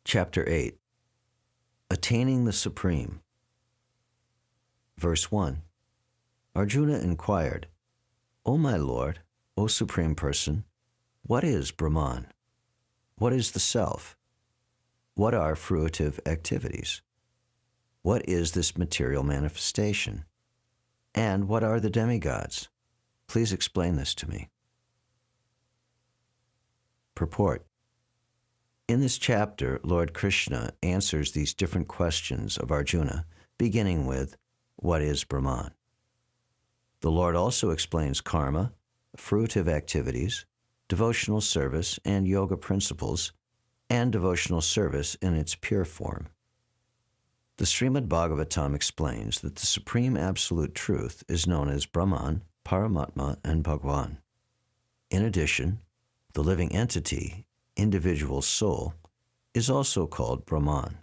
Chapter 8. Attaining the Supreme. Verse 1. Arjuna inquired, O my Lord, O Supreme Person, what is Brahman? What is the Self? What are fruitive activities? What is this material manifestation? And what are the demigods? Please explain this to me. Purport. In this chapter, Lord Krishna answers these different questions of Arjuna, beginning with, what is Brahman? The Lord also explains karma, fruitive activities, devotional service and yoga principles, and devotional service in its pure form. The Srimad Bhagavatam explains that the Supreme Absolute Truth is known as Brahman, Paramatma, and Bhagwan. In addition, the living entity, individual soul, is also called Brahman.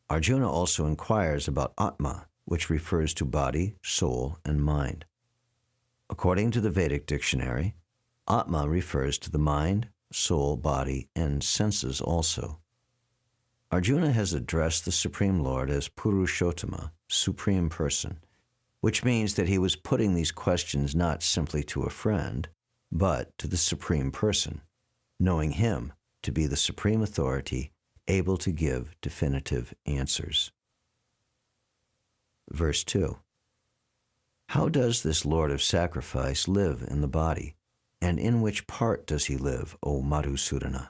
Arjuna also inquires about Atma, which refers to body, soul, and mind. According to the Vedic dictionary, Atma refers to the mind, soul, body, and senses also. Arjuna has addressed the Supreme Lord as Purushottama, Supreme Person, which means that he was putting these questions not simply to a friend, but to the Supreme Person, knowing him to be the supreme authority able to give definitive answers. Verse 2. How does this Lord of Sacrifice live in the body, and in which part does he live, O Madhusudana?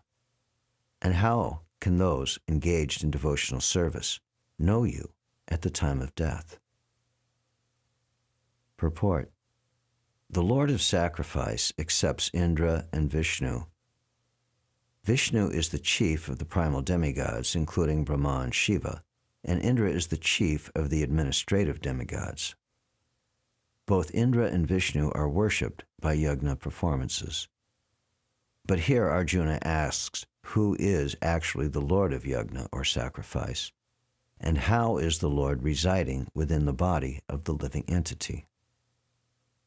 And how can those engaged in devotional service know you at the time of death? Purport. The Lord of Sacrifice accepts Indra and Vishnu. Vishnu is the chief of the primal demigods, including Brahma and Shiva, and Indra is the chief of the administrative demigods. Both Indra and Vishnu are worshipped by yajna performances. But here Arjuna asks, who is actually the Lord of yajna or sacrifice, and how is the Lord residing within the body of the living entity?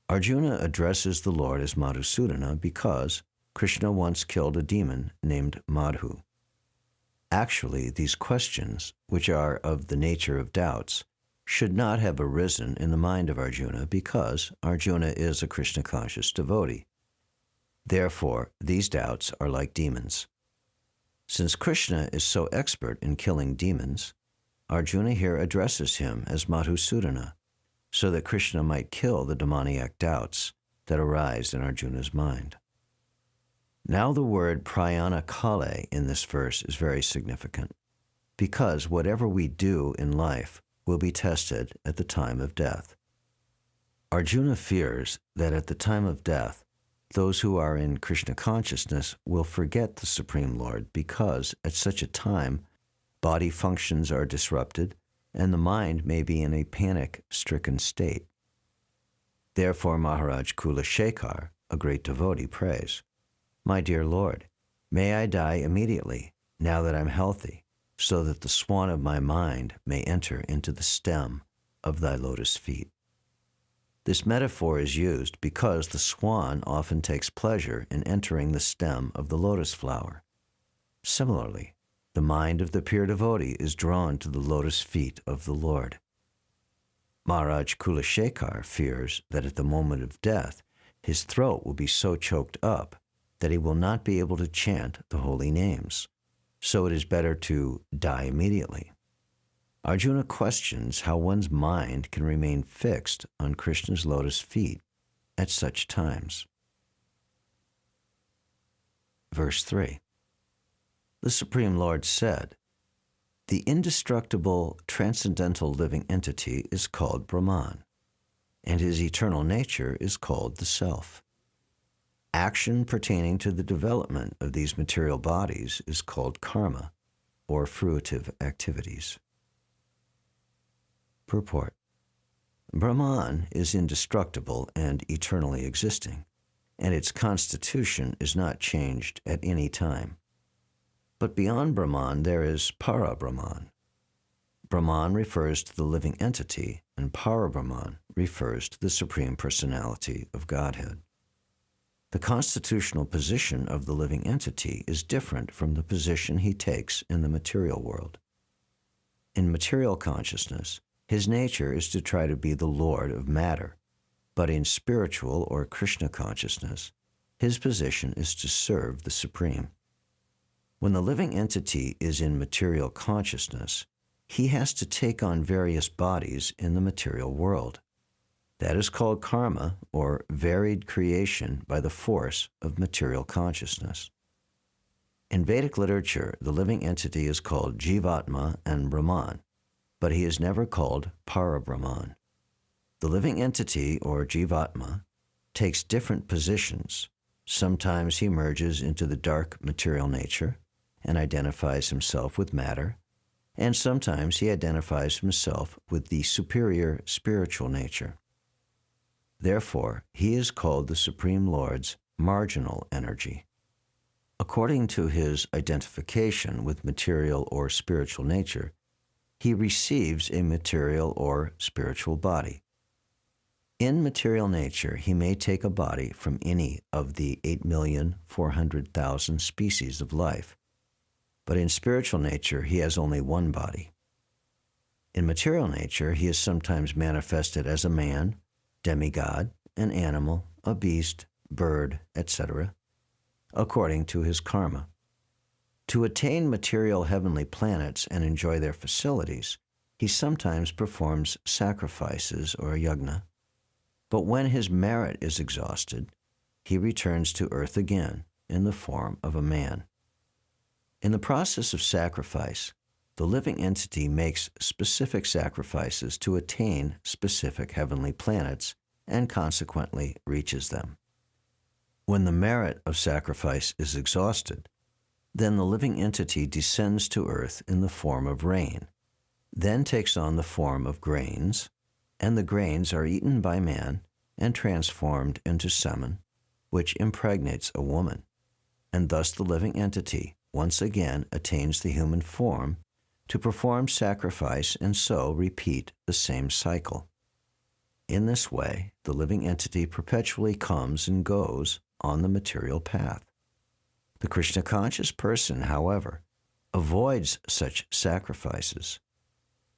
Arjuna addresses the Lord as Madhusudana because Krishna once killed a demon named Madhu. Actually, these questions, which are of the nature of doubts, should not have arisen in the mind of Arjuna because Arjuna is a Krishna-conscious devotee. Therefore, these doubts are like demons. Since Krishna is so expert in killing demons, Arjuna here addresses him as Madhusudana, so that Krishna might kill the demoniac doubts that arise in Arjuna's mind. Now the word prayana kale in this verse is very significant, because whatever we do in life will be tested at the time of death. Arjuna fears that at the time of death, those who are in Krishna consciousness will forget the Supreme Lord because at such a time, body functions are disrupted and the mind may be in a panic-stricken state. Therefore, Maharaj Kulashekar, a great devotee, prays, My dear Lord, may I die immediately, now that I'm healthy, so that the swan of my mind may enter into the stem of thy lotus feet. This metaphor is used because the swan often takes pleasure in entering the stem of the lotus flower. Similarly, the mind of the pure devotee is drawn to the lotus feet of the Lord. Maharaj Kulashekar fears that at the moment of death, his throat will be so choked up that he will not be able to chant the holy names, so it is better to die immediately. Arjuna questions how one's mind can remain fixed on Krishna's lotus feet at such times. Verse 3. The Supreme Lord said, The indestructible, transcendental living entity is called Brahman, and his eternal nature is called the Self. Action pertaining to the development of these material bodies is called karma, or fruitive activities. Purport. Brahman is indestructible and eternally existing, and its constitution is not changed at any time. But beyond Brahman, there is Para-Brahman. Brahman refers to the living entity, and Para-Brahman refers to the Supreme Personality of Godhead. The constitutional position of the living entity is different from the position he takes in the material world. In material consciousness, his nature is to try to be the Lord of matter, but in spiritual or Krishna consciousness, his position is to serve the Supreme. When the living entity is in material consciousness, he has to take on various bodies in the material world. That is called karma, or varied creation by the force of material consciousness. In Vedic literature, the living entity is called Jivatma and Brahman, but he is never called Para-Brahman. The living entity, or Jivatma, takes different positions. Sometimes he merges into the dark material nature and identifies himself with matter, and sometimes he identifies himself with the superior spiritual nature. Therefore, he is called the Supreme Lord's marginal energy. According to his identification with material or spiritual nature, he receives a material or spiritual body. In material nature, he may take a body from any of the 8,400,000 species of life, but in spiritual nature, he has only one body. In material nature, he is sometimes manifested as a man, demigod, an animal, a beast, bird, etc., according to his karma. To attain material heavenly planets and enjoy their facilities, he sometimes performs sacrifices or yajna, but when his merit is exhausted, he returns to earth again in the form of a man. In the process of sacrifice, the living entity makes specific sacrifices to attain specific heavenly planets and consequently reaches them. When the merit of sacrifice is exhausted, then the living entity descends to earth in the form of rain, then takes on the form of grains, and the grains are eaten by man and transformed into semen, which impregnates a woman, and thus the living entity once again attains the human form to perform sacrifice and so repeat the same cycle. In this way, the living entity perpetually comes and goes on the material path. The Krishna-conscious person, however, avoids such sacrifices.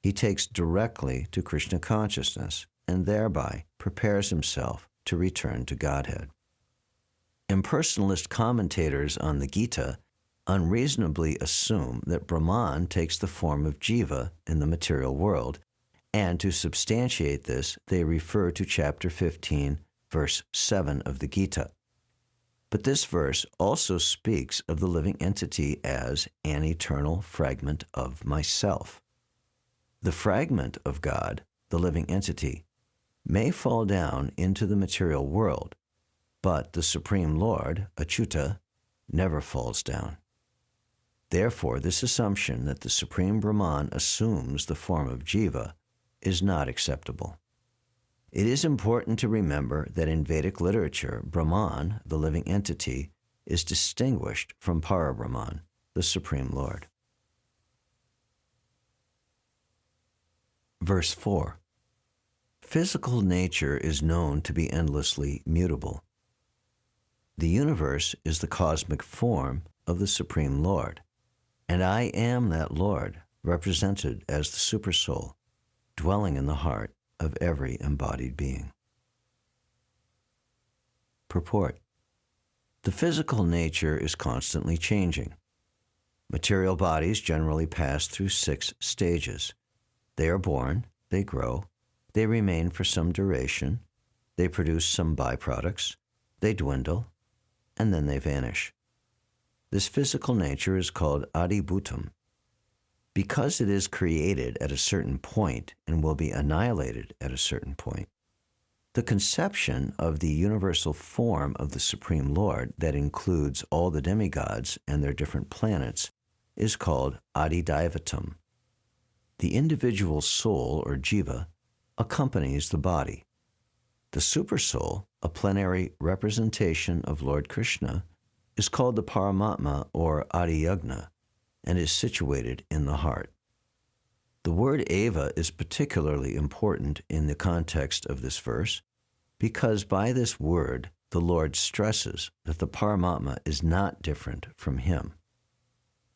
He takes directly to Krishna consciousness and thereby prepares himself to return to Godhead. Impersonalist commentators on the Gita unreasonably assume that Brahman takes the form of Jiva in the material world, and to substantiate this, they refer to chapter 15, verse 7 of the Gita. But this verse also speaks of the living entity as an eternal fragment of myself. The fragment of God, the living entity, may fall down into the material world, but the Supreme Lord, Achyuta, never falls down. Therefore, this assumption that the Supreme Brahman assumes the form of Jiva is not acceptable. It is important to remember that in Vedic literature, Brahman, the living entity, is distinguished from Para-Brahman, the Supreme Lord. Verse 4. Physical nature is known to be endlessly mutable. The universe is the cosmic form of the Supreme Lord, and I am that Lord, represented as the Supersoul, dwelling in the heart of every embodied being. Purport. The physical nature is constantly changing. Material bodies generally pass through 6 stages. They are born, they grow, they remain for some duration, they produce some byproducts, they dwindle, and then they vanish. This physical nature is called Adibhutam. Because it is created at a certain point and will be annihilated at a certain point, the conception of the universal form of the Supreme Lord that includes all the demigods and their different planets is called Adidaivatam. The individual soul, or jiva, accompanies the body. The Supersoul, a plenary representation of Lord Krishna, is called the Paramatma, or Adiyagna, and is situated in the heart. The word eva is particularly important in the context of this verse because by this word the Lord stresses that the Paramatma is not different from him.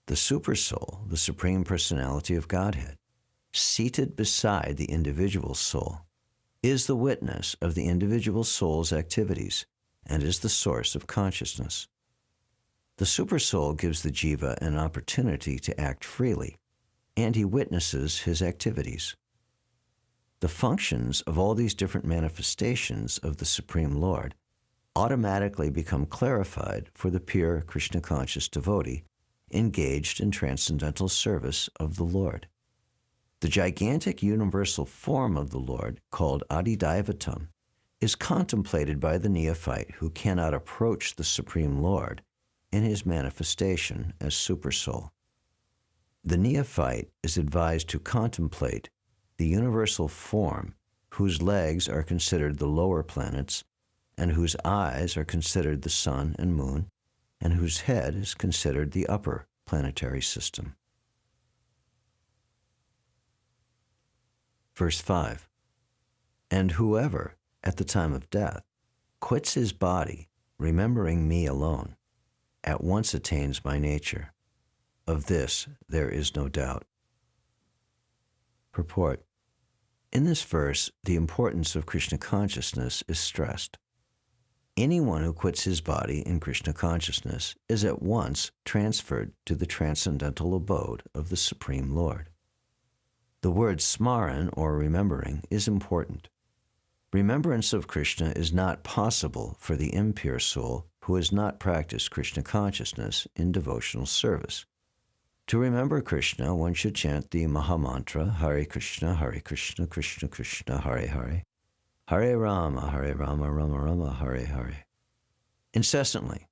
The Supersoul, the Supreme Personality of Godhead, seated beside the individual soul, is the witness of the individual soul's activities and is the source of consciousness. The Supersoul gives the Jiva an opportunity to act freely, and he witnesses his activities. The functions of all these different manifestations of the Supreme Lord automatically become clarified for the pure Krishna-conscious devotee engaged in transcendental service of the Lord. The gigantic universal form of the Lord, called Adidaivatam, is contemplated by the neophyte who cannot approach the Supreme Lord in his manifestation as Supersoul. The neophyte is advised to contemplate the universal form whose legs are considered the lower planets and whose eyes are considered the sun and moon and whose head is considered the upper planetary system. Verse 5. And whoever, at the time of death, quits his body, remembering me alone, at once attains my nature. Of this there is no doubt. Purport. In this verse, the importance of Krishna consciousness is stressed. Anyone who quits his body in Krishna consciousness is at once transferred to the transcendental abode of the Supreme Lord. The word smaran, or remembering, is important. Remembrance of Krishna is not possible for the impure soul who has not practiced Krishna consciousness in devotional service. To remember Krishna, one should chant the Mahamantra, Hare Krishna, Krishna Krishna, Hare Hare, Hare Rama, Rama Rama, Hare Hare, incessantly,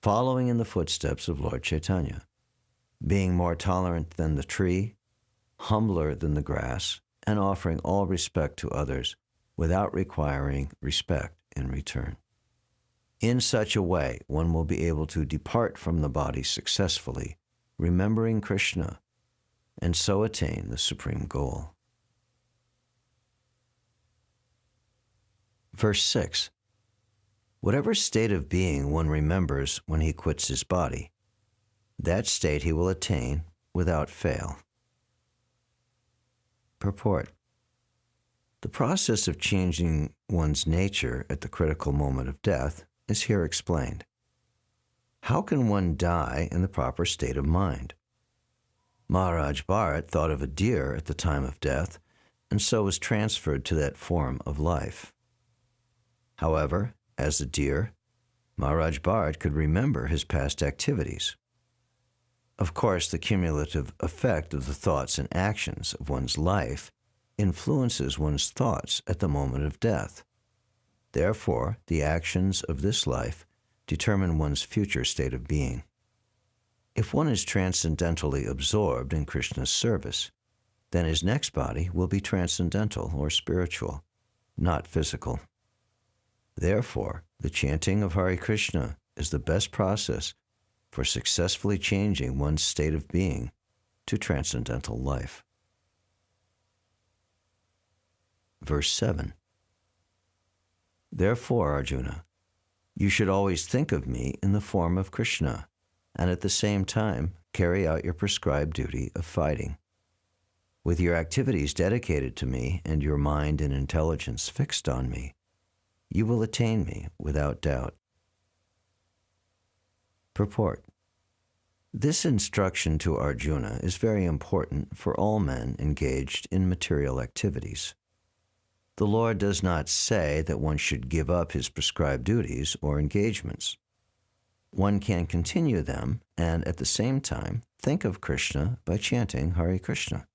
following in the footsteps of Lord Chaitanya, being more tolerant than the tree, humbler than the grass, and offering all respect to others without requiring respect in return. In such a way, one will be able to depart from the body successfully, remembering Krishna, and so attain the supreme goal. Verse 6. Whatever state of being one remembers when he quits his body, that state he will attain without fail. Purport. The process of changing one's nature at the critical moment of death is here explained. How can one die in the proper state of mind? Maharaj Bharat thought of a deer at the time of death, and so was transferred to that form of life. However, as a deer, Maharaj Bharat could remember his past activities. Of course, the cumulative effect of the thoughts and actions of one's life influences one's thoughts at the moment of death. Therefore, the actions of this life determine one's future state of being. If one is transcendentally absorbed in Krishna's service, then his next body will be transcendental or spiritual, not physical. Therefore, the chanting of Hare Krishna is the best process for successfully changing one's state of being to transcendental life. Verse 7. Therefore, Arjuna, you should always think of me in the form of Krishna, and at the same time carry out your prescribed duty of fighting. With your activities dedicated to me and your mind and intelligence fixed on me, you will attain me without doubt. Purport. This instruction to Arjuna is very important for all men engaged in material activities. The Lord does not say that one should give up his prescribed duties or engagements. One can continue them and at the same time think of Krishna by chanting Hare Krishna.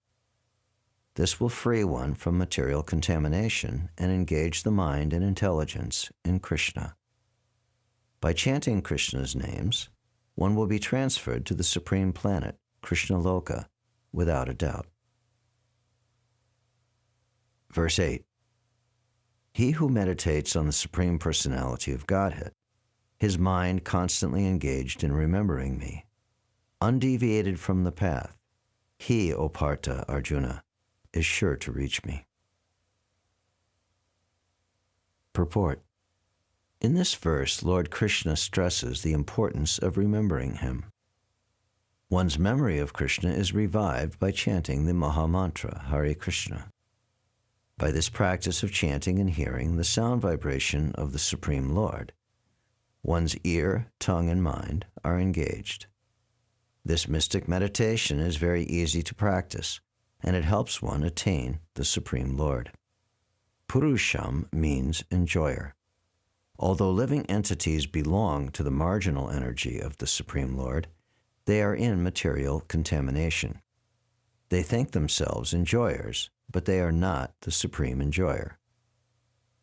This will free one from material contamination and engage the mind and intelligence in Krishna. By chanting Krishna's names, one will be transferred to the supreme planet, Krishna Loka, without a doubt. Verse 8. He who meditates on the Supreme Personality of Godhead, his mind constantly engaged in remembering me, undeviated from the path, he, O Partha Arjuna, is sure to reach me. Purport. In this verse, Lord Krishna stresses the importance of remembering him. One's memory of Krishna is revived by chanting the Mahamantra, Hare Krishna. By this practice of chanting and hearing the sound vibration of the Supreme Lord, one's ear, tongue, and mind are engaged. This mystic meditation is very easy to practice, and it helps one attain the Supreme Lord. Purusham means enjoyer. Although living entities belong to the marginal energy of the Supreme Lord, they are in material contamination. They think themselves enjoyers, but they are not the Supreme Enjoyer.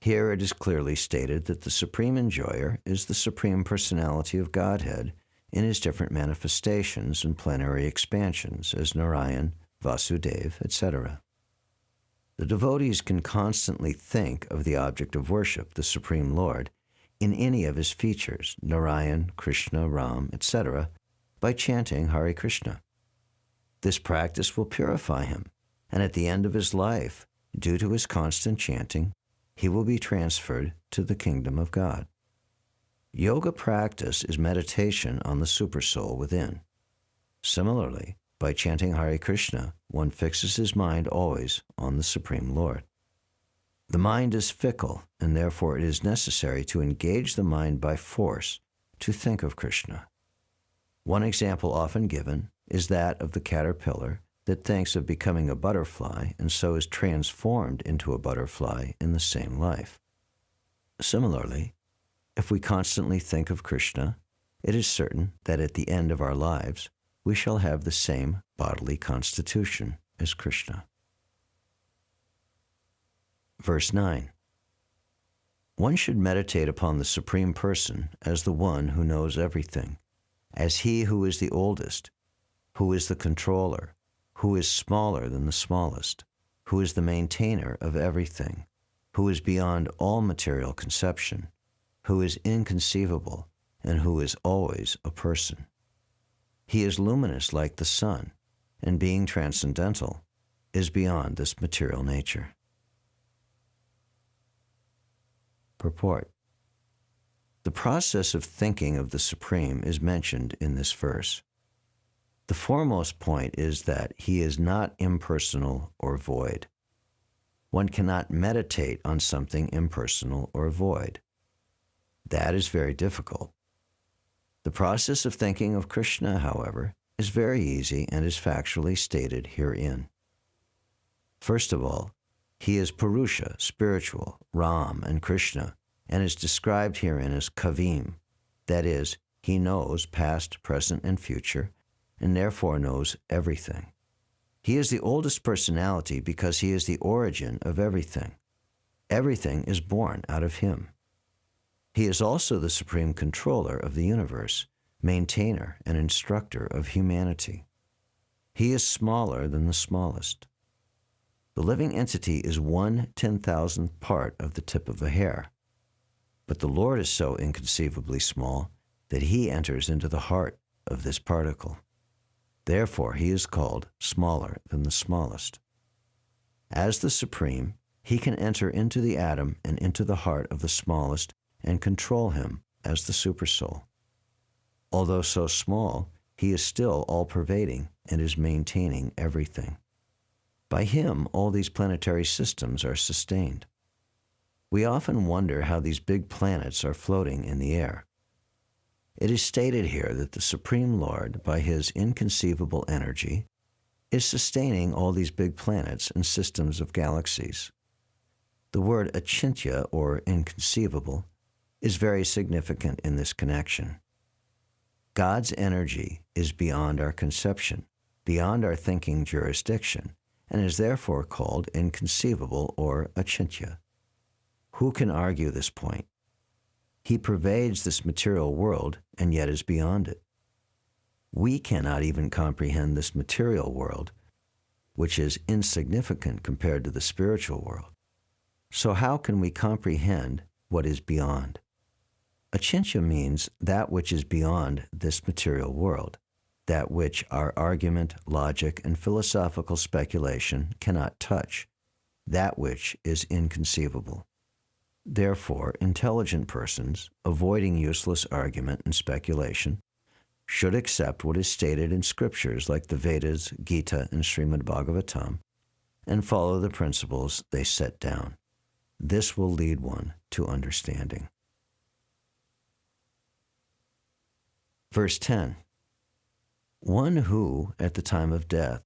Here it is clearly stated that the Supreme Enjoyer is the Supreme Personality of Godhead in his different manifestations and plenary expansions as Narayan, Vasudeva, etc. The devotees can constantly think of the object of worship, the Supreme Lord, in any of his features, Narayan, Krishna, Ram, etc., by chanting Hare Krishna. This practice will purify him, and at the end of his life, due to his constant chanting, he will be transferred to the kingdom of God. Yoga practice is meditation on the supersoul within. Similarly, by chanting Hare Krishna, one fixes his mind always on the Supreme Lord. The mind is fickle, and therefore it is necessary to engage the mind by force to think of Krishna. One example often given is that of the caterpillar that thinks of becoming a butterfly and so is transformed into a butterfly in the same life. Similarly, if we constantly think of Krishna, it is certain that at the end of our lives, we shall have the same bodily constitution as Krishna. Verse 9. One should meditate upon the Supreme Person as the one who knows everything, as he who is the oldest, who is the controller, who is smaller than the smallest, who is the maintainer of everything, who is beyond all material conception, who is inconceivable, and who is always a person. He is luminous like the sun, and being transcendental, is beyond this material nature. Purport. The process of thinking of the Supreme is mentioned in this verse. The foremost point is that he is not impersonal or void. One cannot meditate on something impersonal or void. That is very difficult. The process of thinking of Krishna, however, is very easy and is factually stated herein. First of all, he is Purusha, spiritual, Ram, and Krishna, and is described herein as Kavim, that is, he knows past, present, and future, and therefore knows everything. He is the oldest personality because he is the origin of everything. Everything is born out of him. He is also the supreme controller of the universe, maintainer and instructor of humanity. He is smaller than the smallest. The living entity is 1/10,000th part of the tip of a hair. But the Lord is so inconceivably small that he enters into the heart of this particle. Therefore, he is called smaller than the smallest. As the Supreme, he can enter into the atom and into the heart of the smallest and control him as the Supersoul. Although so small, he is still all-pervading and is maintaining everything. By him, all these planetary systems are sustained. We often wonder how these big planets are floating in the air. It is stated here that the Supreme Lord, by his inconceivable energy, is sustaining all these big planets and systems of galaxies. The word achintya, or inconceivable, is very significant in this connection. God's energy is beyond our conception, beyond our thinking jurisdiction, and is therefore called inconceivable or achintya. Who can argue this point? He pervades this material world and yet is beyond it. We cannot even comprehend this material world, which is insignificant compared to the spiritual world. So how can we comprehend what is beyond? Achintya means that which is beyond this material world, that which our argument, logic, and philosophical speculation cannot touch, that which is inconceivable. Therefore, intelligent persons, avoiding useless argument and speculation, should accept what is stated in scriptures like the Vedas, Gita, and Srimad Bhagavatam, and follow the principles they set down. This will lead one to understanding. Verse 10. One who, at the time of death,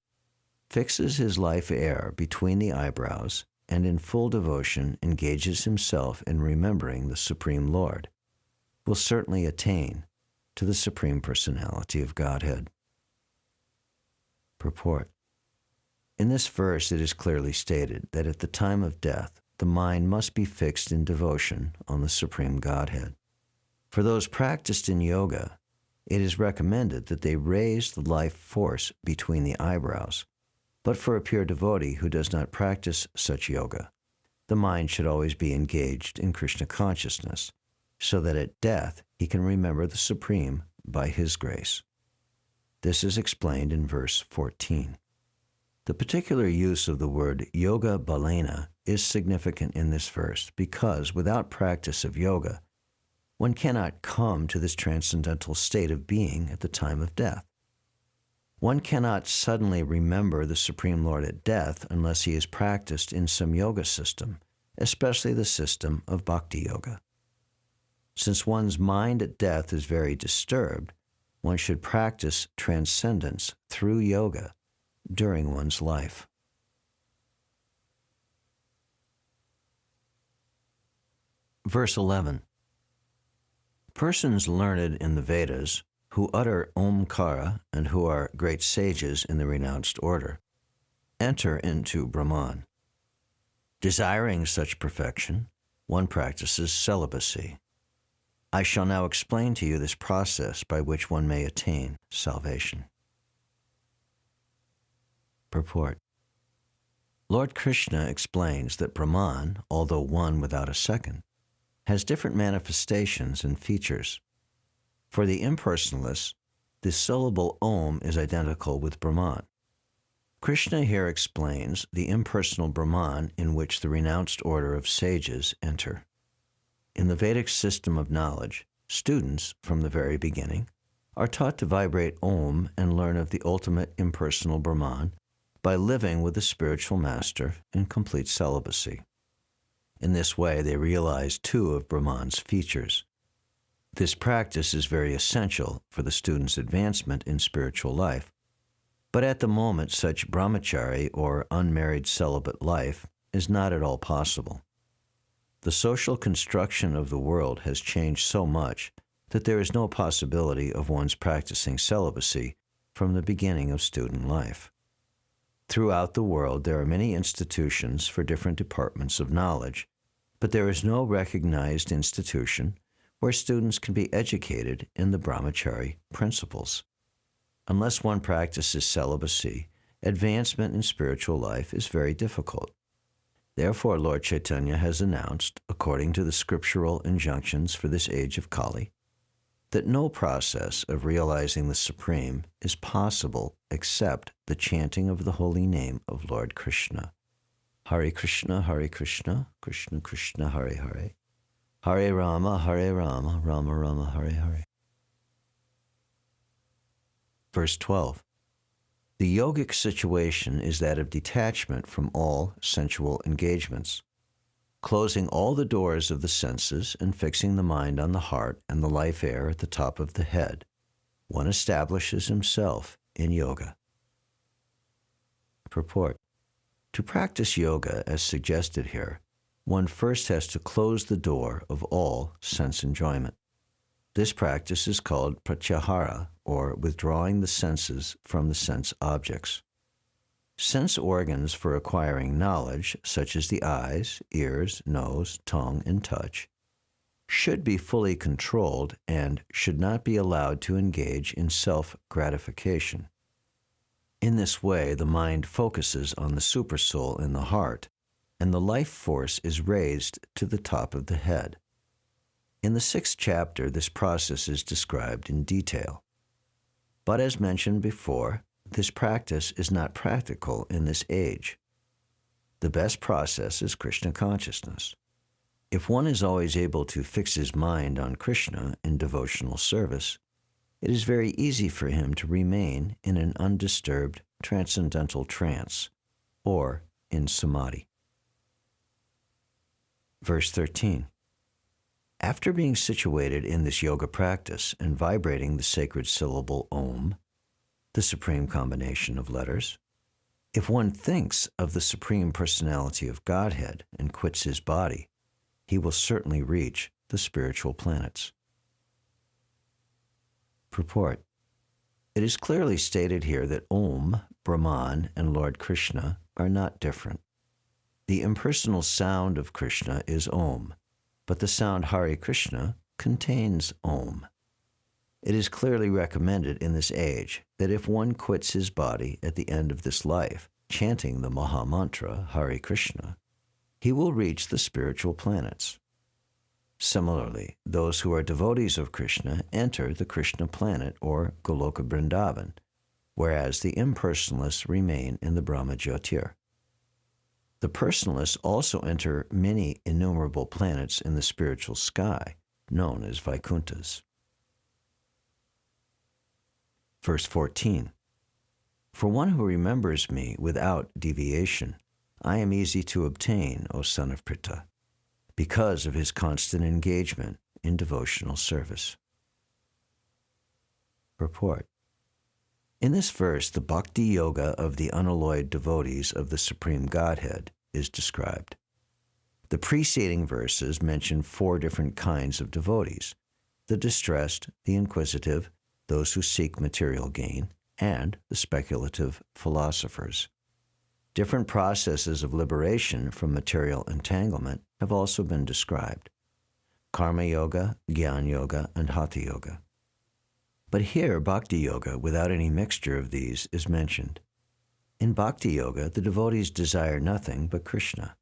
fixes his life air between the eyebrows and in full devotion engages himself in remembering the Supreme Lord, will certainly attain to the Supreme Personality of Godhead. Purport. In this verse it is clearly stated that at the time of death, the mind must be fixed in devotion on the Supreme Godhead. For those practiced in yoga, it is recommended that they raise the life force between the eyebrows. But for a pure devotee who does not practice such yoga, the mind should always be engaged in Krishna consciousness, so that at death he can remember the Supreme by His grace. This is explained in verse 14. The particular use of the word yoga balena is significant in this verse because without practice of yoga, one cannot come to this transcendental state of being at the time of death. One cannot suddenly remember the Supreme Lord at death unless he is practiced in some yoga system, especially the system of Bhakti Yoga. Since one's mind at death is very disturbed, one should practice transcendence through yoga during one's life. Verse 11. Persons learned in the Vedas, who utter Omkara and who are great sages in the renounced order, enter into Brahman. Desiring such perfection, one practices celibacy. I shall now explain to you this process by which one may attain salvation. Purport. Lord Krishna explains that Brahman, although one without a second, has different manifestations and features. For the impersonalists, the syllable Om is identical with Brahman. Krishna here explains the impersonal Brahman in which the renounced order of sages enter. In the Vedic system of knowledge, students, from the very beginning, are taught to vibrate Om and learn of the ultimate impersonal Brahman by living with the spiritual master in complete celibacy. In this way, they realize two of Brahman's features. This practice is very essential for the student's advancement in spiritual life, but at the moment such brahmachari or unmarried celibate life is not at all possible. The social construction of the world has changed so much that there is no possibility of one's practicing celibacy from the beginning of student life. Throughout the world, there are many institutions for different departments of knowledge, but there is no recognized institution where students can be educated in the brahmachari principles. Unless one practices celibacy, advancement in spiritual life is very difficult. Therefore, Lord Chaitanya has announced, according to the scriptural injunctions for this age of Kali, that no process of realizing the Supreme is possible except the chanting of the holy name of Lord Krishna. Hare Krishna, Krishna Krishna, Hare Hare. Hare Rama, Rama Rama, Hare Hare. Verse 12. The yogic situation is that of detachment from all sensual engagements, closing all the doors of the senses and fixing the mind on the heart and the life air at the top of the head. One establishes himself in yoga. Purport. To practice yoga as suggested here, one first has to close the door of all sense enjoyment. This practice is called pratyahara, or withdrawing the senses from the sense objects. Sense organs for acquiring knowledge, such as the eyes, ears, nose, tongue, and touch, should be fully controlled and should not be allowed to engage in self-gratification. In this way, the mind focuses on the supersoul in the heart, and the life force is raised to the top of the head. In the 6th chapter, this process is described in detail. But as mentioned before, this practice is not practical in this age. The best process is Krishna consciousness. If one is always able to fix his mind on Krishna in devotional service, it is very easy for him to remain in an undisturbed transcendental trance, or in samadhi. Verse 13. After being situated in this yoga practice and vibrating the sacred syllable Om, the supreme combination of letters, if one thinks of the Supreme Personality of Godhead and quits his body, he will certainly reach the spiritual planets. Purport. It is clearly stated here that Om, Brahman, and Lord Krishna are not different. The impersonal sound of Krishna is Om, but the sound Hare Krishna contains Om. It is clearly recommended in this age that if one quits his body at the end of this life, chanting the Maha Mantra Hare Krishna, he will reach the spiritual planets. Similarly, those who are devotees of Krishna enter the Krishna planet or Goloka Vrindavan, whereas the impersonalists remain in the Brahma Jyotir. The personalists also enter many innumerable planets in the spiritual sky, known as Vaikunthas. Verse 14. For one who remembers me without deviation, I am easy to obtain, O son of Pritha, because of his constant engagement in devotional service. Purport. In this verse, the bhakti yoga of the unalloyed devotees of the Supreme Godhead is described. The preceding verses mention 4 different kinds of devotees: the distressed, the inquisitive, those who seek material gain, and the speculative philosophers. Different processes of liberation from material entanglement have also been described: karma yoga, jnana yoga, and hatha yoga. But here, bhakti yoga, without any mixture of these, is mentioned. In bhakti yoga, the devotees desire nothing but Krishna.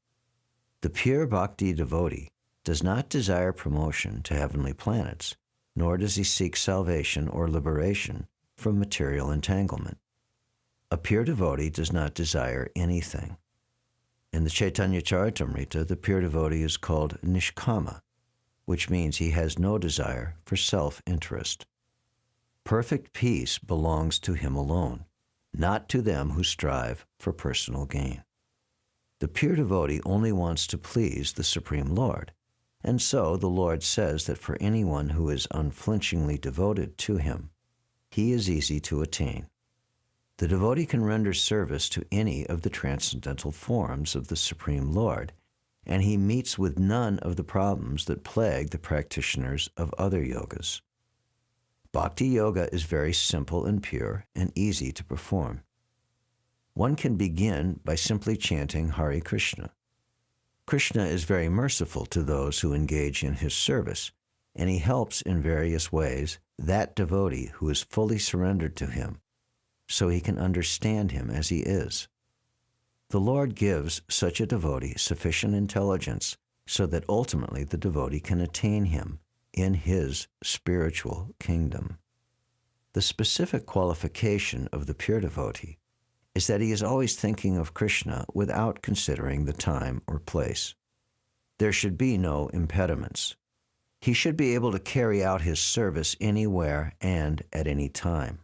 The pure bhakti devotee does not desire promotion to heavenly planets, nor does he seek salvation or liberation from material entanglement. A pure devotee does not desire anything. In the Chaitanya Charitamrita, the pure devotee is called nishkama, which means he has no desire for self-interest. Perfect peace belongs to him alone, not to them who strive for personal gain. The pure devotee only wants to please the Supreme Lord, and so the Lord says that for anyone who is unflinchingly devoted to him, he is easy to attain. The devotee can render service to any of the transcendental forms of the Supreme Lord, and he meets with none of the problems that plague the practitioners of other yogas. Bhakti yoga is very simple and pure and easy to perform. One can begin by simply chanting Hare Krishna. Krishna is very merciful to those who engage in his service, and he helps in various ways that devotee who is fully surrendered to him, so he can understand him as he is. The Lord gives such a devotee sufficient intelligence so that ultimately the devotee can attain him in his spiritual kingdom. The specific qualification of the pure devotee is that he is always thinking of Krishna without considering the time or place. There should be no impediments. He should be able to carry out his service anywhere and at any time.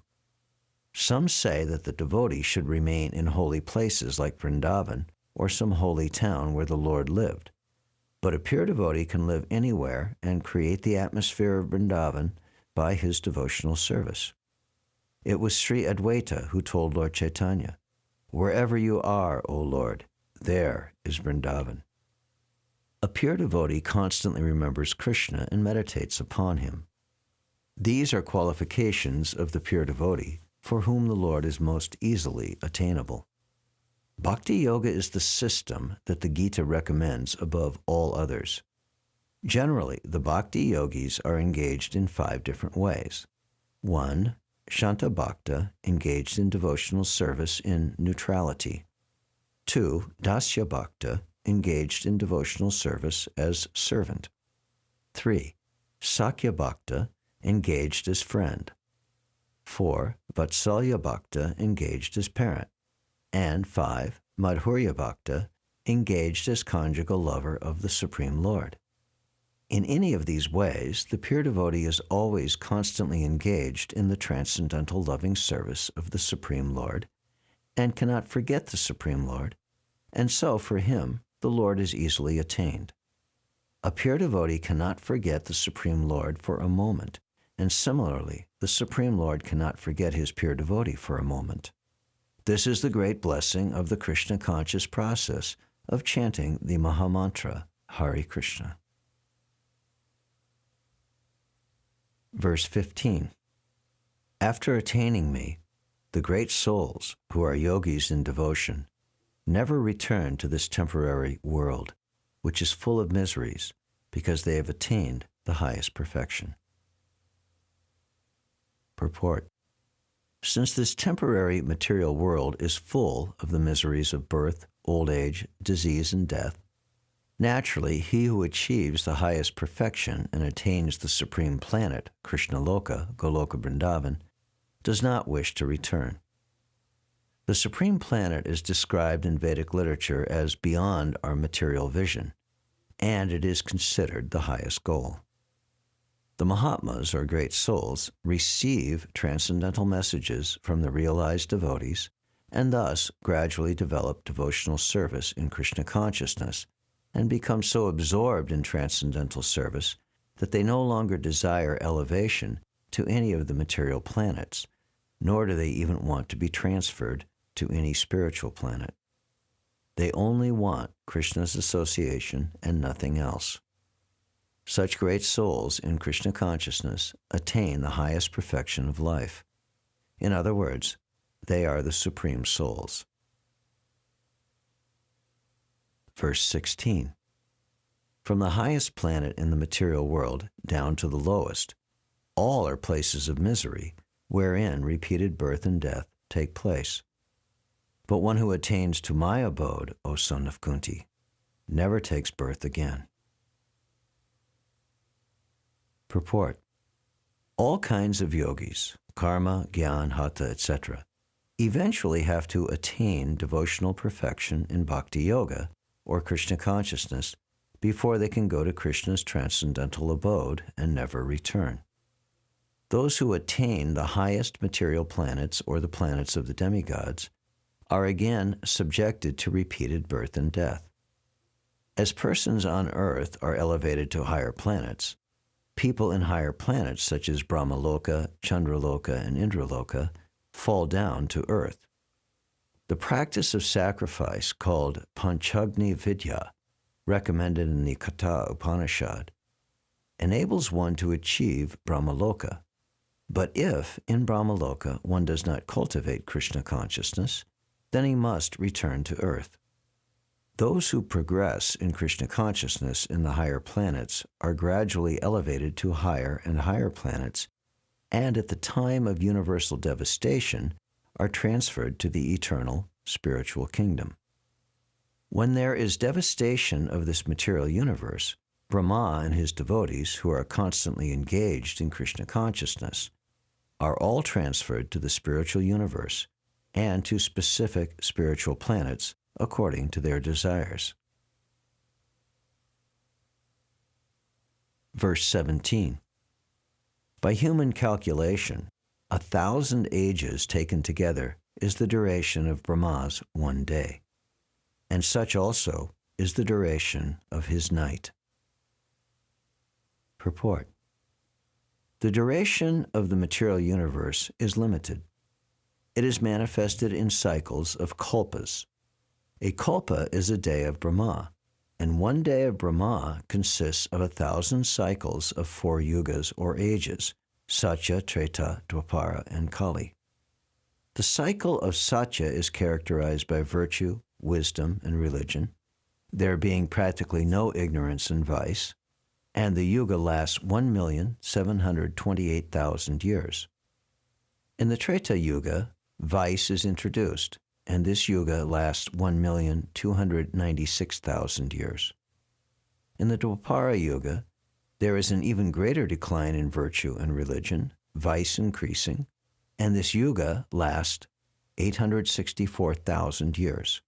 Some say that the devotee should remain in holy places like Vrindavan or some holy town where the Lord lived. But a pure devotee can live anywhere and create the atmosphere of Vrindavan by his devotional service. It was Sri Advaita who told Lord Chaitanya, "Wherever you are, O Lord, there is Vrindavan." A pure devotee constantly remembers Krishna and meditates upon him. These are qualifications of the pure devotee for whom the Lord is most easily attainable. Bhakti yoga is the system that the Gita recommends above all others. Generally, the bhakti yogis are engaged in 5 different ways. 1. Shanta Bhakta, engaged in devotional service in neutrality. 2. Dasya Bhakta, engaged in devotional service as servant. 3. Sakya Bhakta, engaged as friend. 4. Vatsalya Bhakta, engaged as parent. And 5. Madhurya Bhakta, engaged as conjugal lover of the Supreme Lord. In any of these ways, the pure devotee is always constantly engaged in the transcendental loving service of the Supreme Lord and cannot forget the Supreme Lord, and so for him, the Lord is easily attained. A pure devotee cannot forget the Supreme Lord for a moment, and similarly, the Supreme Lord cannot forget his pure devotee for a moment. This is the great blessing of the Krishna conscious process of chanting the Mahamantra, Hare Krishna. Verse 15. After attaining me, the great souls, who are yogis in devotion, never return to this temporary world, which is full of miseries, because they have attained the highest perfection. Purport. Since this temporary material world is full of the miseries of birth, old age, disease, and death, naturally, he who achieves the highest perfection and attains the supreme planet, Krishnaloka, Goloka Vrindavan, does not wish to return. The supreme planet is described in Vedic literature as beyond our material vision, and it is considered the highest goal. The Mahatmas, or great souls, receive transcendental messages from the realized devotees and thus gradually develop devotional service in Krishna consciousness and become so absorbed in transcendental service that they no longer desire elevation to any of the material planets, nor do they even want to be transferred to any spiritual planet. They only want Krishna's association and nothing else. Such great souls in Krishna consciousness attain the highest perfection of life. In other words, they are the supreme souls. Verse 16. From the highest planet in the material world down to the lowest, all are places of misery, wherein repeated birth and death take place. But one who attains to my abode, O son of Kunti, never takes birth again. Purport. All kinds of yogis, karma, gyan, hatha, etc., eventually have to attain devotional perfection in bhakti yoga, or Krishna consciousness, before they can go to Krishna's transcendental abode and never return. Those who attain the highest material planets or the planets of the demigods are again subjected to repeated birth and death. As persons on earth are elevated to higher planets, people in higher planets such as Brahmaloka, Chandraloka, and Indraloka fall down to earth. The practice of sacrifice called Panchagni Vidya, recommended in the Katha Upanishad, enables one to achieve Brahmaloka. But if, in Brahmaloka, one does not cultivate Krishna consciousness, then he must return to earth. Those who progress in Krishna consciousness in the higher planets are gradually elevated to higher and higher planets, and at the time of universal devastation are transferred to the eternal spiritual kingdom. When there is devastation of this material universe, Brahma and his devotees, who are constantly engaged in Krishna consciousness, are all transferred to the spiritual universe and to specific spiritual planets according to their desires. Verse 17. By human calculation, 1,000 ages taken together is the duration of Brahma's one day, and such also is the duration of his night. Purport. The duration of the material universe is limited. It is manifested in cycles of kalpas. A kalpa is a day of Brahma, and one day of Brahma consists of 1,000 cycles of 4 yugas or ages, Satya, Treta, Dwapara, and Kali. The cycle of Satya is characterized by virtue, wisdom, and religion, there being practically no ignorance and vice, and the yuga lasts 1,728,000 years. In the Treta Yuga, vice is introduced, and this yuga lasts 1,296,000 years. In the Dwapara Yuga, there is an even greater decline in virtue and religion, vice increasing, and this yuga lasts 864,000 years.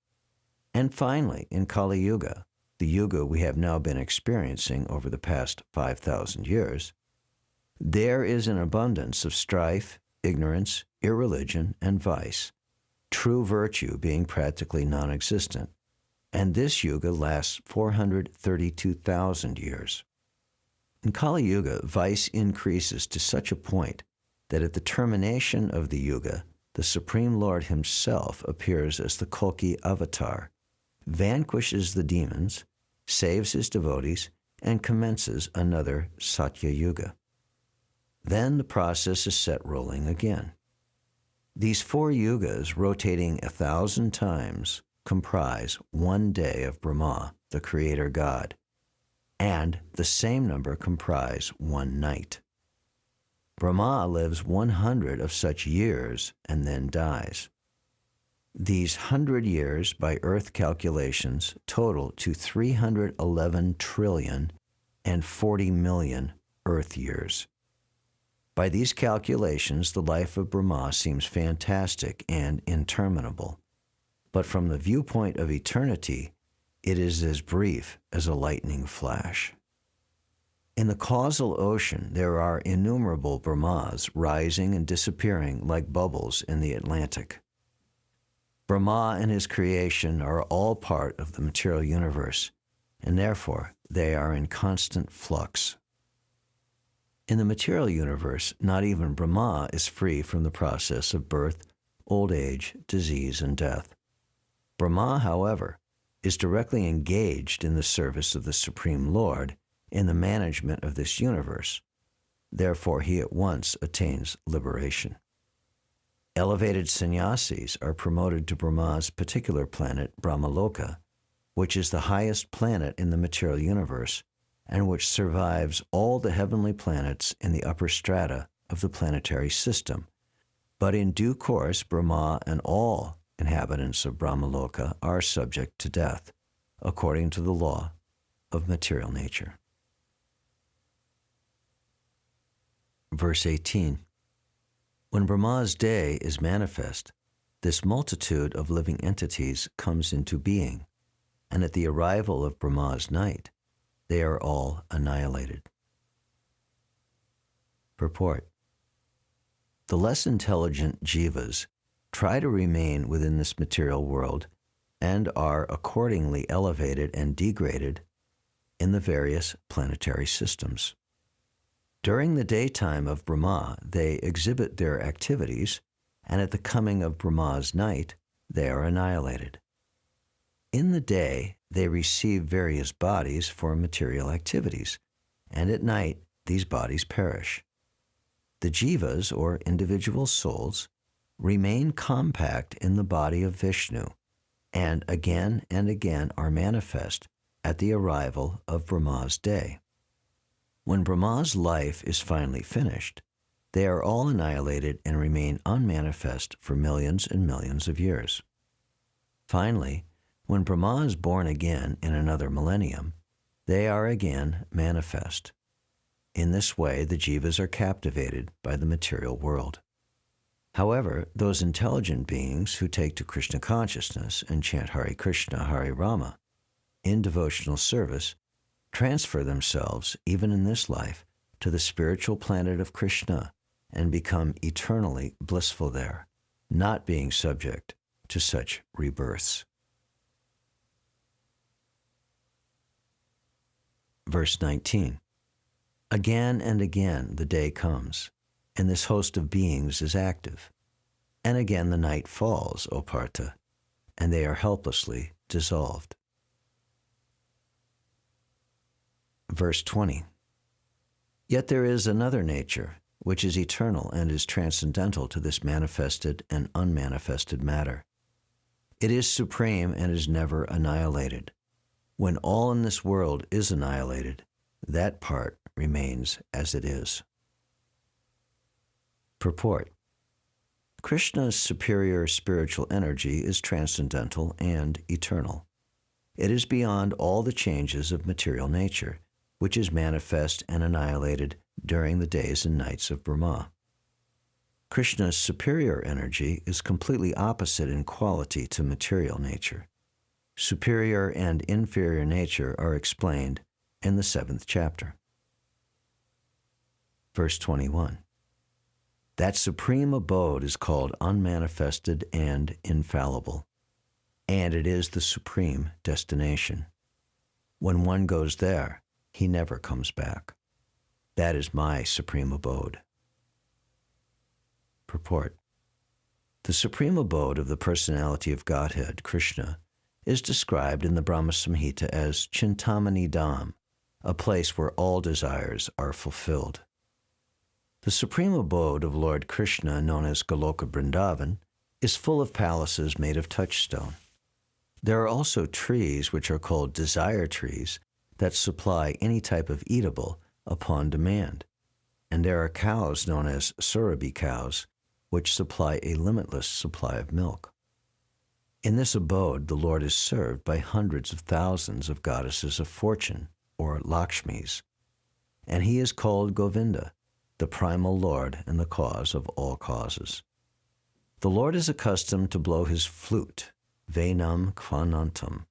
And finally, in Kali Yuga, the yuga we have now been experiencing over the past 5,000 years, there is an abundance of strife, ignorance, irreligion, and vice, true virtue being practically non-existent, and this yuga lasts 432,000 years. In Kali Yuga, vice increases to such a point that at the termination of the yuga, the Supreme Lord himself appears as the Kalki avatar, vanquishes the demons, saves his devotees, and commences another Satya Yuga. Then the process is set rolling again. These 4 yugas, rotating 1,000 times, comprise one day of Brahma, the Creator God, and the same number comprise one night. Brahma lives 100 of such years and then dies. These 100 years by Earth calculations total to 311 trillion and 40 million Earth years. By these calculations, the life of Brahma seems fantastic and interminable, but from the viewpoint of eternity, it is as brief as a lightning flash. In the causal ocean, there are innumerable Brahmas rising and disappearing like bubbles in the Atlantic. Brahma and his creation are all part of the material universe, and therefore they are in constant flux. In the material universe, not even Brahma is free from the process of birth, old age, disease, and death. Brahma, however, is directly engaged in the service of the Supreme Lord in the management of this universe. Therefore, he at once attains liberation. Elevated sannyasis are promoted to Brahma's particular planet, Brahmaloka, which is the highest planet in the material universe and which survives all the heavenly planets in the upper strata of the planetary system. But in due course, Brahma and all inhabitants of Brahmaloka are subject to death, according to the law of material nature. Verse 18. When Brahma's day is manifest, this multitude of living entities comes into being, and at the arrival of Brahma's night, they are all annihilated. Purport. The less intelligent jivas try to remain within this material world and are accordingly elevated and degraded in the various planetary systems. During the daytime of Brahma, they exhibit their activities, and at the coming of Brahma's night, they are annihilated. In the day, they receive various bodies for material activities, and at night, these bodies perish. The jivas, or individual souls, remain compact in the body of Vishnu, and again are manifest at the arrival of Brahma's day. When Brahma's life is finally finished, they are all annihilated and remain unmanifest for millions and millions of years. Finally, when Brahma is born again in another millennium, they are again manifest. In this way, the jivas are captivated by the material world. However, those intelligent beings who take to Krishna consciousness and chant Hare Krishna, Hare Rama in devotional service transfer themselves, even in this life, to the spiritual planet of Krishna and become eternally blissful there, not being subject to such rebirths. Verse 19. Again and again the day comes, and this host of beings is active. And again the night falls, O Partha, and they are helplessly dissolved. Verse 20. Yet there is another nature, which is eternal and is transcendental to this manifested and unmanifested matter. It is supreme and is never annihilated. When all in this world is annihilated, that part remains as it is. Purport. Krishna's superior spiritual energy is transcendental and eternal. It is beyond all the changes of material nature, which is manifest and annihilated during the days and nights of Brahma. Krishna's superior energy is completely opposite in quality to material nature. Superior and inferior nature are explained in the 7th chapter. Verse 21. That supreme abode is called unmanifested and infallible, and it is the supreme destination. When one goes there, he never comes back. That is my supreme abode. Purport. The supreme abode of the personality of Godhead, Krishna, is described in the Brahma Samhita as Chintamani Dham, a place where all desires are fulfilled. The supreme abode of Lord Krishna, known as Goloka Vrindavan, is full of palaces made of touchstone. There are also trees which are called desire trees that supply any type of eatable upon demand, and there are cows known as Surabhi cows which supply a limitless supply of milk. In this abode, the Lord is served by hundreds of thousands of goddesses of fortune, or Lakshmis, and he is called Govinda, the primal Lord and the cause of all causes. The Lord is accustomed to blow his flute, Venam Kvanantam.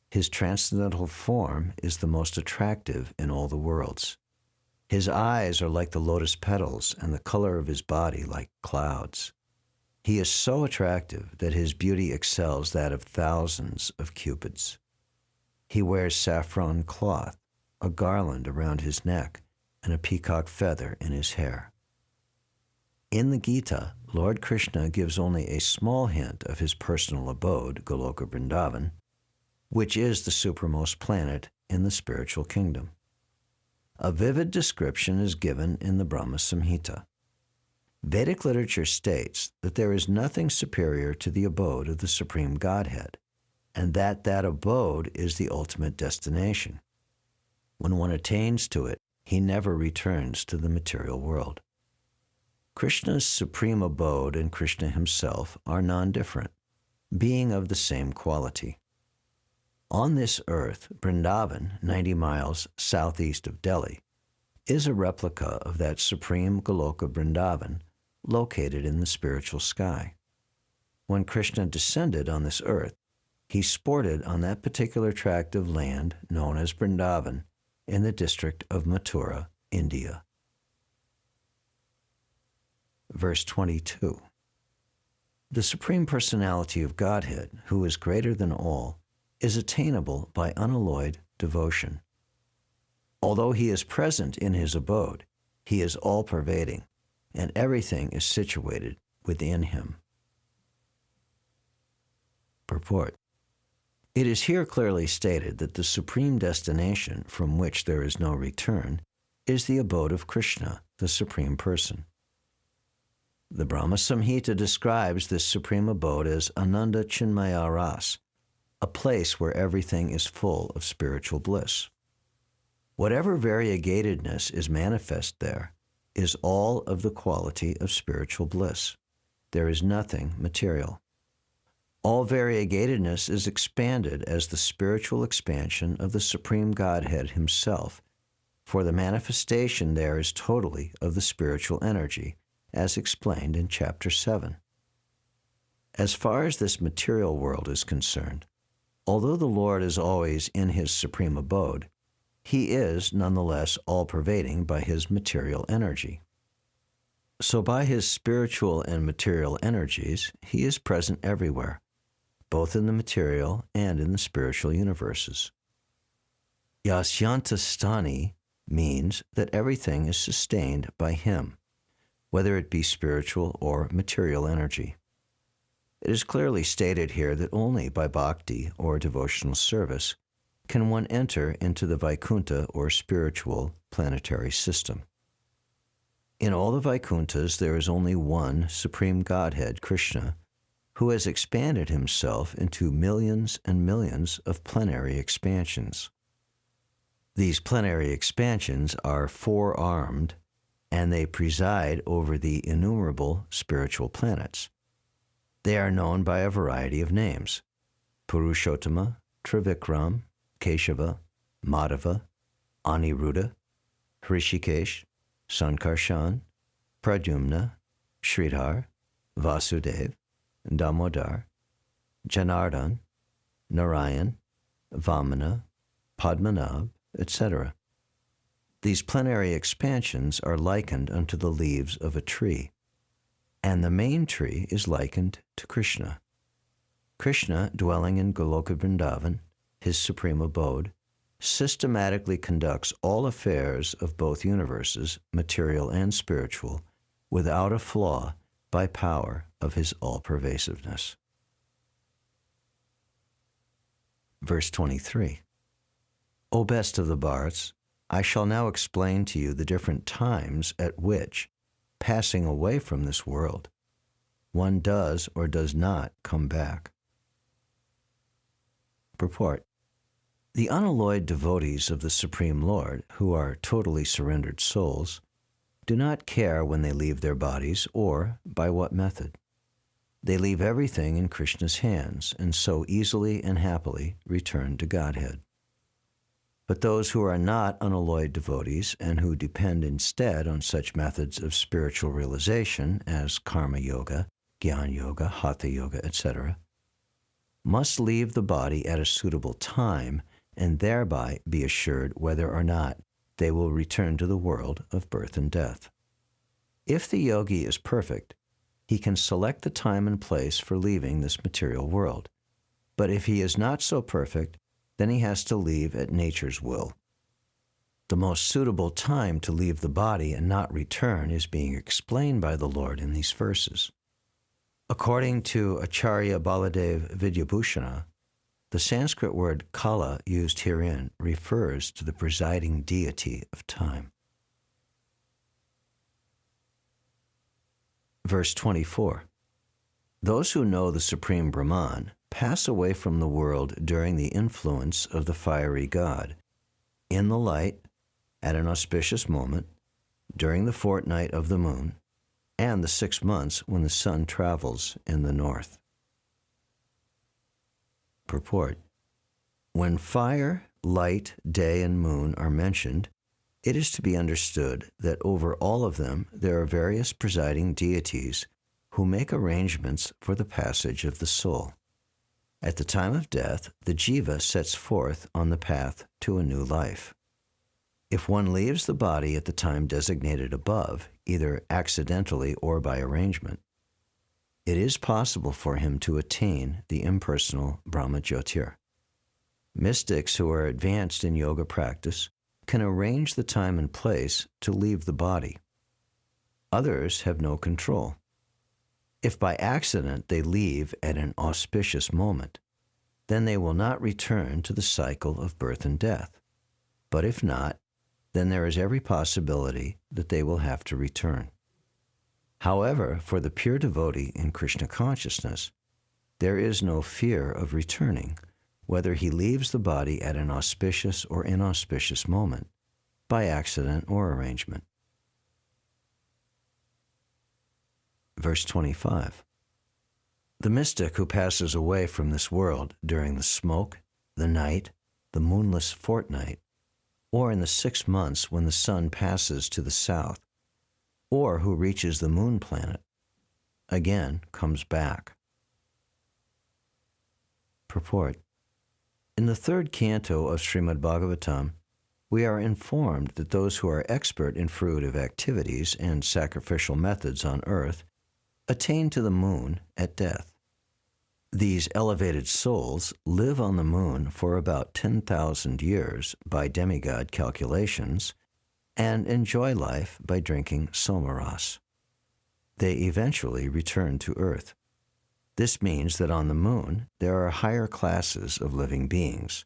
His transcendental form is the most attractive in all the worlds. His eyes are like the lotus petals, and the color of his body like clouds. He is so attractive that his beauty excels that of thousands of cupids. He wears saffron cloth, a garland around his neck, and a peacock feather in his hair. In the Gita, Lord Krishna gives only a small hint of his personal abode, Goloka Vrindavan, which is the supermost planet in the spiritual kingdom. A vivid description is given in the Brahma Samhita. Vedic literature states that there is nothing superior to the abode of the Supreme Godhead, and that abode is the ultimate destination. When one attains to it, he never returns to the material world. Krishna's supreme abode and Krishna himself are non-different, being of the same quality. On this earth, Vrindavan, 90 miles southeast of Delhi, is a replica of that supreme Goloka Vrindavan located in the spiritual sky. When Krishna descended on this earth, he sported on that particular tract of land known as Vrindavan in the district of Mathura, India. Verse 22. The Supreme Personality of Godhead, who is greater than all, is attainable by unalloyed devotion. Although he is present in his abode, he is all-pervading, and everything is situated within him. Purport. It is here clearly stated that the supreme destination from which there is no return is the abode of Krishna, the Supreme Person. The Brahma Samhita describes this supreme abode as Ananda Chinmaya Ras, a place where everything is full of spiritual bliss. Whatever variegatedness is manifest there is all of the quality of spiritual bliss. There is nothing material. All variegatedness is expanded as the spiritual expansion of the Supreme Godhead himself, for the manifestation there is totally of the spiritual energy, as explained in Chapter 7. As far as this material world is concerned, although the Lord is always in his supreme abode, he is nonetheless all-pervading by his material energy. So by his spiritual and material energies, he is present everywhere, both in the material and in the spiritual universes. Yasyantastani means that everything is sustained by him, whether it be spiritual or material energy. It is clearly stated here that only by bhakti or devotional service can one enter into the Vaikuntha or spiritual planetary system. In all the Vaikunthas, there is only one Supreme Godhead, Krishna, who has expanded himself into millions and millions of plenary expansions. These plenary expansions are four-armed, and they preside over the innumerable spiritual planets. They are known by a variety of names: Purushottama, Trivikram, Keshava, Madhava, Aniruddha, Hrishikesh, Sankarshan, Pradyumna, Sridhar, Vasudev, Damodar, Janardhan, Narayan, Vamana, Padmanabh, etc. These plenary expansions are likened unto the leaves of a tree, and the main tree is likened to Krishna. Krishna, dwelling in Goloka Vrindavan, his supreme abode, systematically conducts all affairs of both universes, material and spiritual, without a flaw by power of his all-pervasiveness. Verse 23. O best of the Bharats, I shall now explain to you the different times at which, passing away from this world, one does or does not come back. Purport. The unalloyed devotees of the Supreme Lord, who are totally surrendered souls, do not care when they leave their bodies or by what method. They leave everything in Krishna's hands and so easily and happily return to Godhead. But those who are not unalloyed devotees and who depend instead on such methods of spiritual realization as karma yoga, jnana yoga, hatha yoga, etc., must leave the body at a suitable time and thereby be assured whether or not they will return to the world of birth and death. If the yogi is perfect, he can select the time and place for leaving this material world. But if he is not so perfect, then he has to leave at nature's will. The most suitable time to leave the body and not return is being explained by the Lord in these verses. According to Acharya Baladev Vidyabhushana, the Sanskrit word kala used herein refers to the presiding deity of time. Verse 24. Those who know the Supreme Brahman pass away from the world during the influence of the fiery god, in the light, at an auspicious moment, during the fortnight of the moon, and the 6 months when the sun travels in the north. Purport. When fire, light, day, and moon are mentioned, it is to be understood that over all of them there are various presiding deities who make arrangements for the passage of the soul. At the time of death, the jiva sets forth on the path to a new life. If one leaves the body at the time designated above, either accidentally or by arrangement, it is possible for him to attain the impersonal Brahma Jyotir. Mystics who are advanced in yoga practice can arrange the time and place to leave the body. Others have no control. If by accident they leave at an auspicious moment, then they will not return to the cycle of birth and death. But if not, then there is every possibility that they will have to return. However, for the pure devotee in Krishna consciousness, there is no fear of returning, whether he leaves the body at an auspicious or inauspicious moment, by accident or arrangement. Verse 25. The mystic who passes away from this world during the smoke, the night, the moonless fortnight, or in the 6 months when the sun passes to the south, or who reaches the moon planet, again comes back. Purport. In the 3rd canto of Srimad Bhagavatam, we are informed that those who are expert in fruitive activities and sacrificial methods on earth attain to the moon at death. These elevated souls live on the moon for about 10,000 years by demigod calculations and enjoy life by drinking somaras. They eventually return to earth. This means that on the moon there are higher classes of living beings,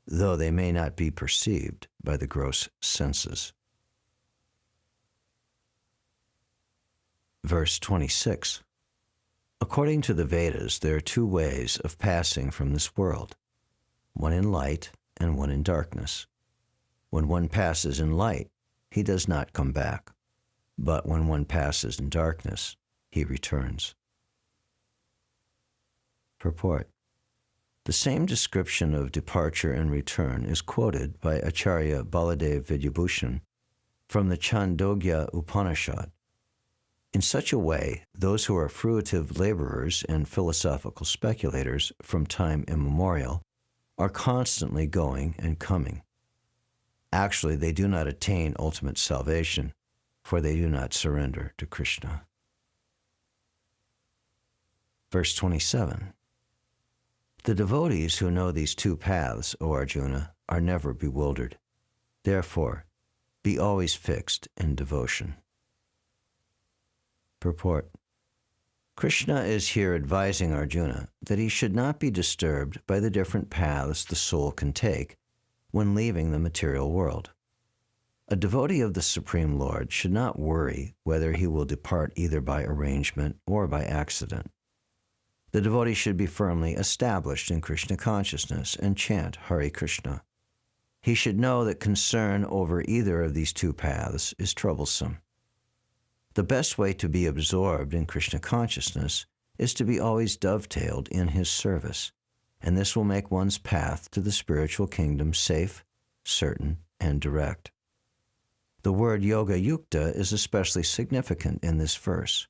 though they may not be perceived by the gross senses. Verse 26. According to the Vedas, there are 2 ways of passing from this world, one in light and one in darkness. When one passes in light, he does not come back, but when one passes in darkness, he returns. Purport. The same description of departure and return is quoted by Acharya Baladev Vidyabhushan from the Chandogya Upanishad. In such a way, those who are fruitive laborers and philosophical speculators from time immemorial are constantly going and coming. Actually, they do not attain ultimate salvation, for they do not surrender to Krishna. Verse 27. The devotees who know these two paths, O Arjuna, are never bewildered. Therefore, be always fixed in devotion. Purport. Krishna is here advising Arjuna that he should not be disturbed by the different paths the soul can take when leaving the material world. A devotee of the Supreme Lord should not worry whether he will depart either by arrangement or by accident. The devotee should be firmly established in Krishna consciousness and chant Hare Krishna. He should know that concern over either of these two paths is troublesome. The best way to be absorbed in Krishna consciousness is to be always dovetailed in his service, and this will make one's path to the spiritual kingdom safe, certain, and direct. The word yoga yukta is especially significant in this verse.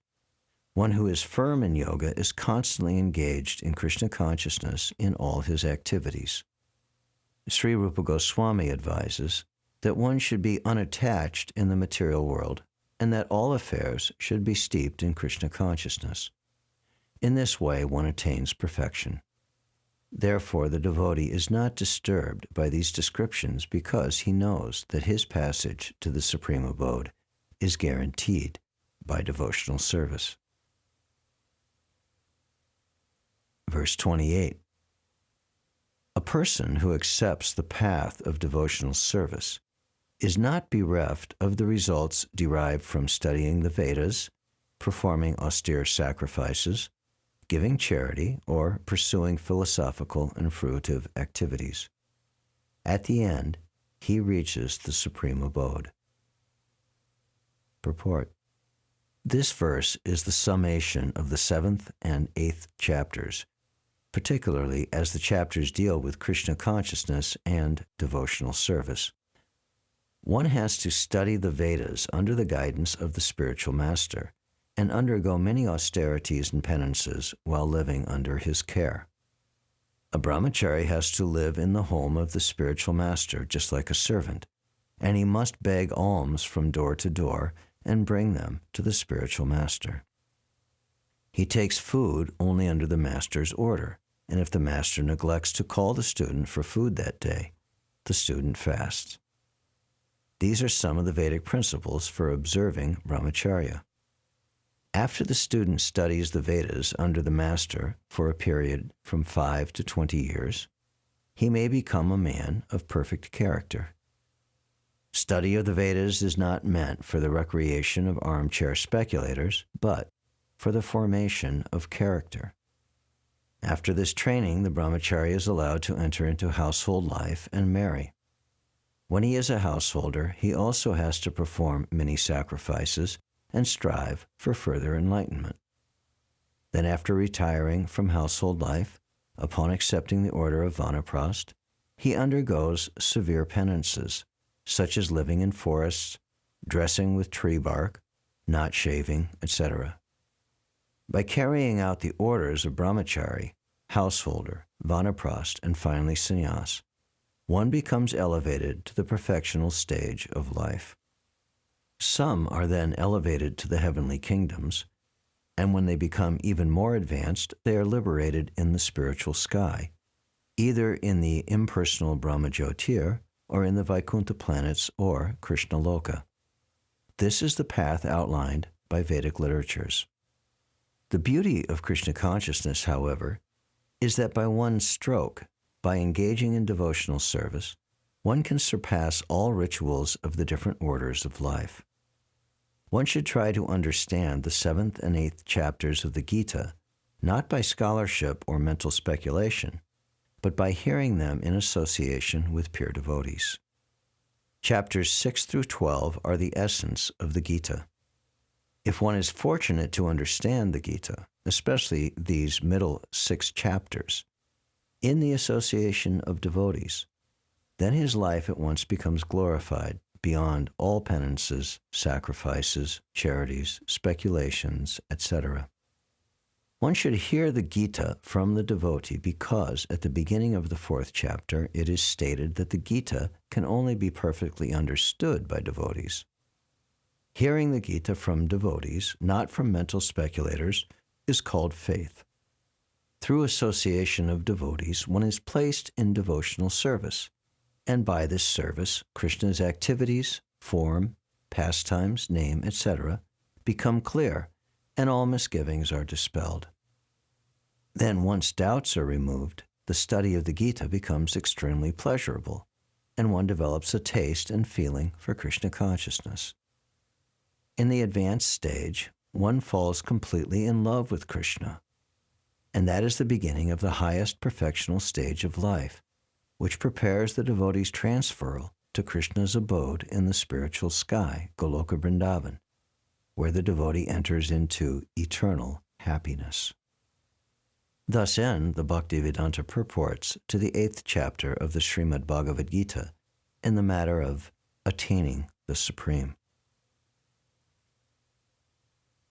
One who is firm in yoga is constantly engaged in Krishna consciousness in all his activities. Sri Rupa Goswami advises that one should be unattached in the material world and that all affairs should be steeped in Krishna consciousness. In this way, one attains perfection. Therefore, the devotee is not disturbed by these descriptions because he knows that his passage to the Supreme Abode is guaranteed by devotional service. Verse 28. A person who accepts the path of devotional service is not bereft of the results derived from studying the Vedas, performing austere sacrifices, giving charity, or pursuing philosophical and fruitive activities. At the end, he reaches the Supreme Abode. Purport. This verse is the summation of the 7th and 8th chapters, particularly as the chapters deal with Krishna consciousness and devotional service. One has to study the Vedas under the guidance of the spiritual master and undergo many austerities and penances while living under his care. A brahmachari has to live in the home of the spiritual master just like a servant, and he must beg alms from door to door and bring them to the spiritual master. He takes food only under the master's order, and if the master neglects to call the student for food that day, the student fasts. These are some of the Vedic principles for observing brahmacharya. After the student studies the Vedas under the master for a period from 5 to 20 years, he may become a man of perfect character. Study of the Vedas is not meant for the recreation of armchair speculators, but for the formation of character. After this training, the brahmachari is allowed to enter into household life and marry. When he is a householder, he also has to perform many sacrifices and strive for further enlightenment. Then after retiring from household life, upon accepting the order of Vanaprast, he undergoes severe penances, such as living in forests, dressing with tree bark, not shaving, etc. By carrying out the orders of brahmachari, householder, Vanaprast, and finally sannyas, one becomes elevated to the perfectional stage of life. Some are then elevated to the heavenly kingdoms, and when they become even more advanced, they are liberated in the spiritual sky, either in the impersonal Brahmajyotir or in the Vaikuntha planets or Krishna Loka. This is the path outlined by Vedic literatures. The beauty of Krishna consciousness, however, is that by one stroke, by engaging in devotional service, one can surpass all rituals of the different orders of life. One should try to understand the 7th and 8th chapters of the Gita, not by scholarship or mental speculation, but by hearing them in association with pure devotees. Chapters 6 through 12 are the essence of the Gita. If one is fortunate to understand the Gita, especially these middle 6 chapters, in the association of devotees, then his life at once becomes glorified beyond all penances, sacrifices, charities, speculations, etc. One should hear the Gita from the devotee because at the beginning of the 4th chapter it is stated that the Gita can only be perfectly understood by devotees. Hearing the Gita from devotees, not from mental speculators, is called faith. Through association of devotees, one is placed in devotional service, and by this service, Krishna's activities, form, pastimes, name, etc., become clear, and all misgivings are dispelled. Then, once doubts are removed, the study of the Gita becomes extremely pleasurable, and one develops a taste and feeling for Krishna consciousness. In the advanced stage, one falls completely in love with Krishna, and that is the beginning of the highest perfectional stage of life, which prepares the devotee's transferal to Krishna's abode in the spiritual sky, Goloka Vrindavan, where the devotee enters into eternal happiness. Thus end the Bhaktivedanta purports to the 8th chapter of the Srimad Bhagavad Gita in the matter of attaining the Supreme.